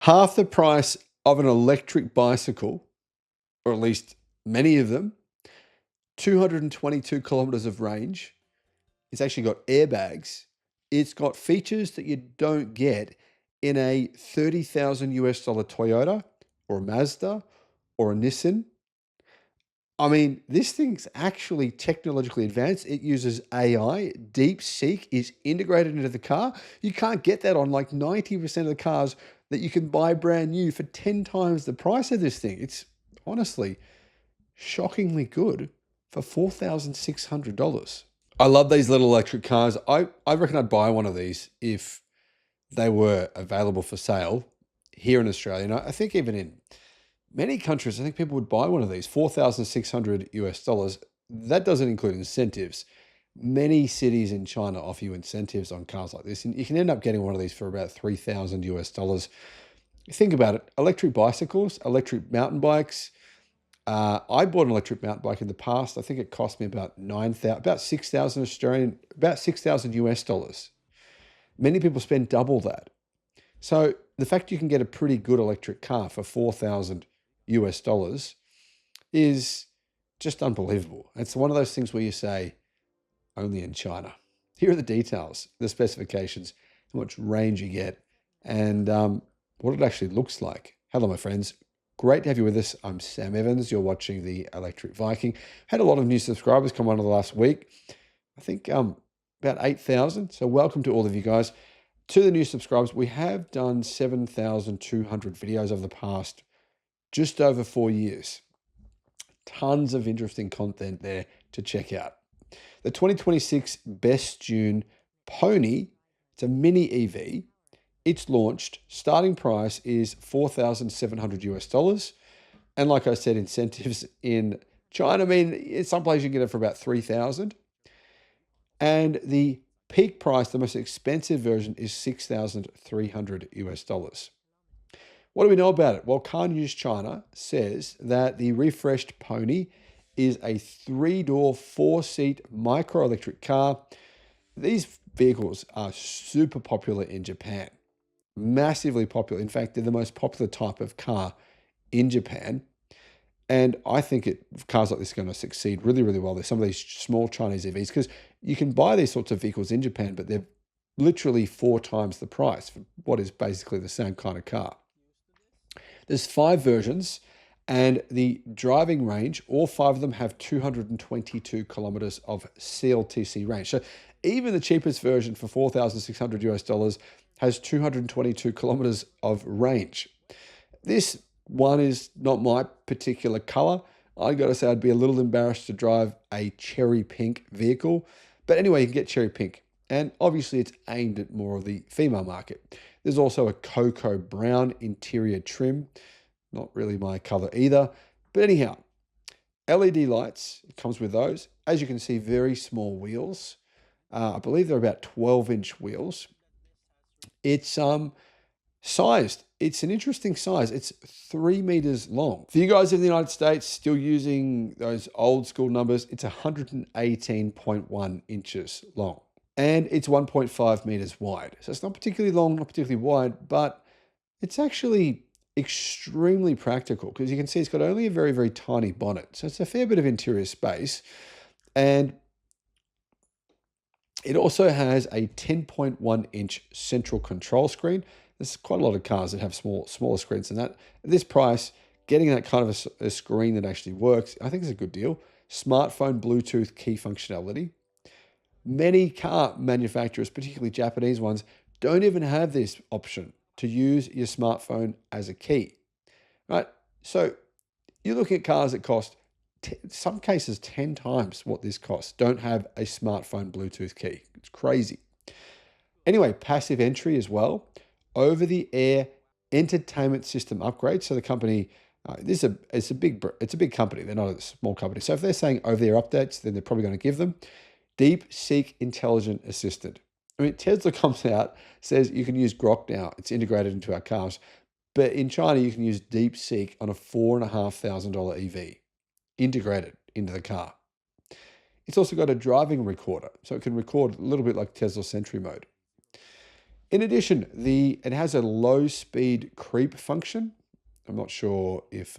Half the price of an electric bicycle, or at least many of them, 222 kilometers of range. It's actually got airbags. It's got features that you don't get in a 30,000 US dollar Toyota or a Mazda or a Nissan. I mean, this thing's actually technologically advanced. It uses AI. DeepSeek is integrated into the car. You can't get that on like 90% of the cars that you can buy brand new for 10 times the price of this thing. It's honestly shockingly good for $4,600. I love these little electric cars. I reckon I'd buy one of these if they were available for sale here in Australia. And I think even in many countries, I think people would buy one of these, 4,600 US dollars. That doesn't include incentives. Many cities in China offer you incentives on cars like this, and you can end up getting one of these for about 3,000 US dollars. Think about it, electric bicycles, electric mountain bikes. I bought an electric mountain bike in the past. I think it cost me about 9,000, about 6,000 Australian, about 6,000 US dollars. Many people spend double that. So the fact you can get a pretty good electric car for 4,000 US dollars is just unbelievable. It's one of those things where you say, only in China. Here are the details, the specifications, how much range you get, and what it actually looks like. Hello, my friends. Great to have you with us. I'm Sam Evans. You're watching the Electric Viking. Had a lot of new subscribers come on in the last week. I think about 8,000. So welcome to all of you guys. To the new subscribers, we have done 7,200 videos over the past just over 4 years. Tons of interesting content there to check out. The 2026 Besturn Pony, it's a mini EV. It's launched. Starting price is 4,700 US dollars. And like I said, incentives in China, I mean, in some places you can get it for about 3,000. And the peak price, the most expensive version, is 6,300 US dollars. What do we know about it? Well, Car News China says that the refreshed Pony is a 3-door, 4-seat micro-electric car. These vehicles are super popular in Japan, massively popular. In fact, they're the most popular type of car in Japan. And I think cars like this are going to succeed really, really well. There's some of these small Chinese EVs because you can buy these sorts of vehicles in Japan, but they're literally 4 times the price for what is basically the same kind of car. There's 5 versions, and the driving range, all 5 of them have 222 kilometers of CLTC range. So even the cheapest version for 4,600 US dollars has 222 kilometers of range. This one is not my particular color. I got to say, I'd be a little embarrassed to drive a cherry pink vehicle. But anyway, you can get cherry pink. And obviously it's aimed at more of the female market. There's also a cocoa brown interior trim. Not really my color either. But anyhow, LED lights, it comes with those. As you can see, very small wheels. I believe they're about 12-inch wheels. It's sized. It's an interesting size. It's 3 meters long. For you guys in the United States still using those old school numbers, it's 118.1 inches long. And it's 1.5 meters wide. So it's not particularly long, not particularly wide, but it's actually extremely practical because you can see it's got only a very, very tiny bonnet. So it's a fair bit of interior space. And it also has a 10.1-inch central control screen. There's quite a lot of cars that have smaller screens than that. At this price, getting that kind of a screen that actually works, I think is a good deal. Smartphone Bluetooth key functionality. Many car manufacturers, particularly Japanese ones, don't even have this option to use your smartphone as a key, right? So you're looking at cars that cost, in some cases, 10 times what this costs. Don't have a smartphone Bluetooth key. It's crazy. Anyway, passive entry as well. Over-the-air entertainment system upgrade. So the company, it's a big company. They're not a small company. So if they're saying over-the-air updates, then they're probably going to give them. DeepSeek Intelligent Assistant. I mean, Tesla comes out, says you can use Grok now. It's integrated into our cars. But in China, you can use DeepSeek on a $4,500 EV, integrated into the car. It's also got a driving recorder, so it can record a little bit like Tesla Sentry mode. In addition, it has a low speed creep function. I'm not sure if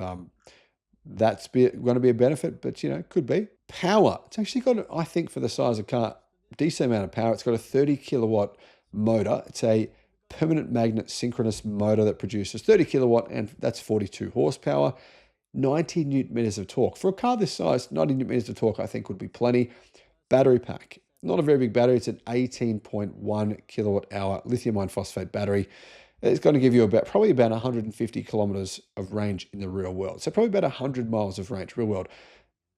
that's going to be a benefit, but it could be. Power. It's actually got, I think, for the size of car, decent amount of power. It's got a 30 kilowatt motor. It's a permanent magnet synchronous motor that produces 30 kilowatt, and that's 42 horsepower, 90 newton meters of torque. For a car this size, 90 newton meters of torque, I think, would be plenty. Battery pack. Not a very big battery. It's an 18.1 kilowatt hour lithium iron phosphate battery. It's going to give you probably about 150 kilometers of range in the real world. So probably about 100 miles of range, real world.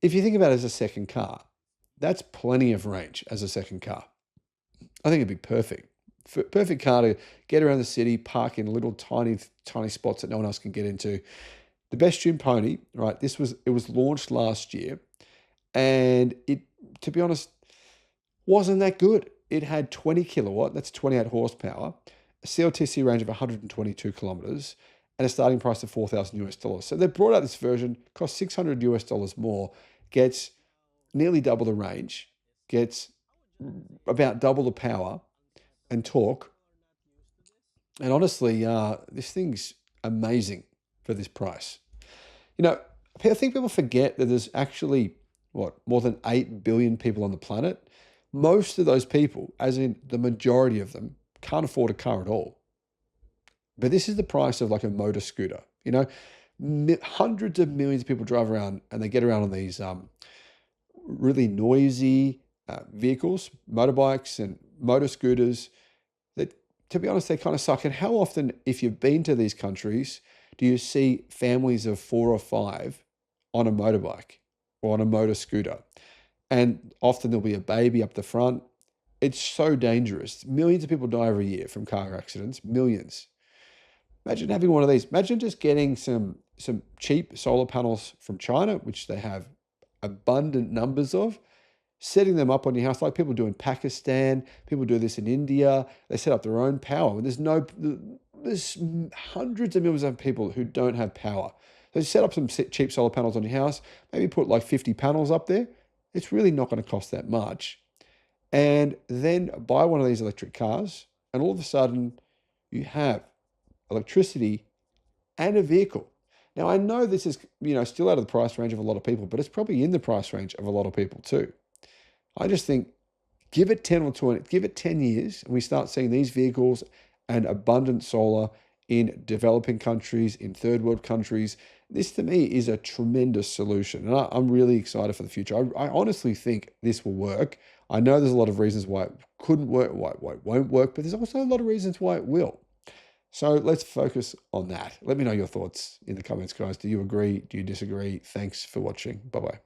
If you think about it as a second car, that's plenty of range as a second car. I think it'd be perfect. Perfect car to get around the city, park in little tiny spots that no one else can get into. The Besturn Pony, right? It was launched last year, and it, to be honest, wasn't that good. It had 20 kilowatt, that's 28 horsepower, a CLTC range of 122 kilometers, and a starting price of $4,000 US. So they brought out this version, cost $600 US more, gets nearly double the range, gets about double the power and torque. And honestly, this thing's amazing for this price. I think people forget that there's actually, more than 8 billion people on the planet. Most of those people, as in the majority of them, can't afford a car at all. But this is the price of like a motor scooter. Hundreds of millions of people drive around and they get around on these really noisy vehicles, motorbikes and motor scooters that, to be honest, they kind of suck. And how often, if you've been to these countries, do you see families of 4 or 5 on a motorbike or on a motor scooter? And often there'll be a baby up the front. It's so dangerous. Millions of people die every year from car accidents, millions. Imagine having one of these. Imagine just getting some cheap solar panels from China, which they have abundant numbers of, setting them up on your house like people do in Pakistan. People do this in India. They set up their own power. There's hundreds of millions of people who don't have power. So set up some cheap solar panels on your house, maybe put like 50 panels up there. It's really not going to cost that much. And then buy one of these electric cars, and all of a sudden you have electricity and a vehicle. Now, I know this is, still out of the price range of a lot of people, but it's probably in the price range of a lot of people too. I just think give it 10 or 20, give it 10 years, and we start seeing these vehicles and abundant solar in developing countries, in third world countries. This to me is a tremendous solution, and I'm really excited for the future. I honestly think this will work. I know there's a lot of reasons why it couldn't work, why it won't work, but there's also a lot of reasons why it will. So let's focus on that. Let me know your thoughts in the comments, guys. Do you agree? Do you disagree? Thanks for watching. Bye-bye.